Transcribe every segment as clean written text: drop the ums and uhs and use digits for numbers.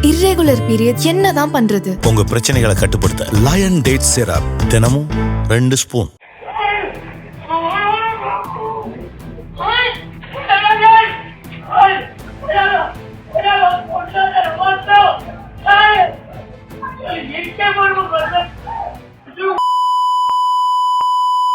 Irregular period என்னதான் பண்றது? உங்க பிரச்சனைகளை கட்டுப்படுத்த லயன் டேட் சிரப் தினமும் 2 ஸ்பூன்.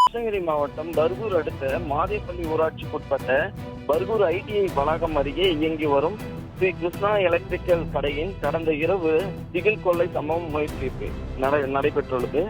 கிருஷ்ணகிரி மாவட்டம் பர்கூர் அடுத்த மாதேப்பள்ளி ஊராட்சிக்குட்பட்ட பர்கூர் ஐடிஐ வளாகம் அருகே இயங்கி வரும் ஸ்ரீ கிருஷ்ணா எலக்ட்ரிக்கல் கடையின் கடந்த இரவு திகில் கொள்ளை சம்பவம் முயற்சி நடைபெற்றுள்ளது.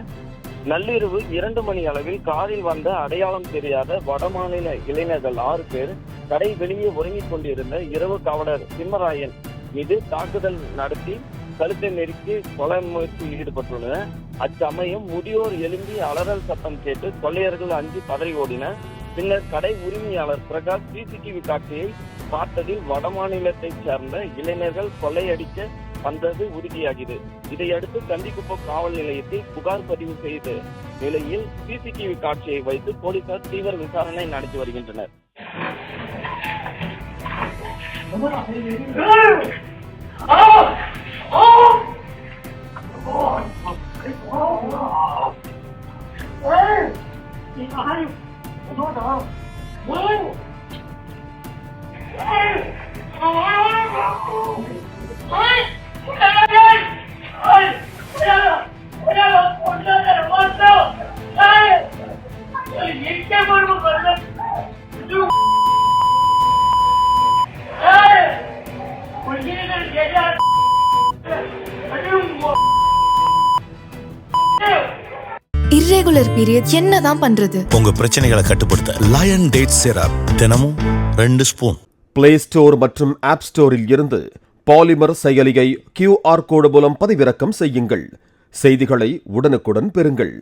நள்ளிரவு 2 மணி அளவில் காரில் வந்த அடையாளம் தெரியாத வடமாநில இளைஞர்கள் 6 பேர் கடை வெளியே உறங்கிக் கொண்டிருந்த இரவு காவலர் சிம்மராயன் மீது தாக்குதல் நடத்தி கழுத்தை நெருக்கி கொலை முயற்சியில் ஈடுபட்டுள்ளனர். அச்சமயம் முதியோர் எழும்பி அலறல் சத்தம் கேட்டு கொள்ளையர்கள் அஞ்சி பதறி ஓடினர். பின்னர் கடை உரிமையாளர் பிரகாஷ் சிசிடிவி காட்சியை பார்த்ததில் வடமாநிலத்தைச் சேர்ந்த இளைஞர்கள் கொள்ளையடிக்க வந்தது உறுதியாகியது. இதையடுத்து கண்டிக்குப்பம் காவல் நிலையத்தில் புகார் பதிவு செய்த நிலையில் சிசிடிவி காட்சியை வைத்து போலீசார் தீவிர விசாரணை நடத்தி வருகின்றனர். இர்ரெகுலர் பீரியட் என்னதான் பண்றது? உங்க பிரச்சனைகளை கட்டுப்படுத்த லயன் டேட் சிரப் தினமும் 2 ஸ்பூன். பிளே ஸ்டோர் மற்றும் ஆப் ஸ்டோரில் இருந்து பாலிமர் செயலியை QR கோடு மூலம் பதிவிறக்கம் செய்யுங்கள். செய்திகளை உடனுக்குடன் பெறுங்கள்.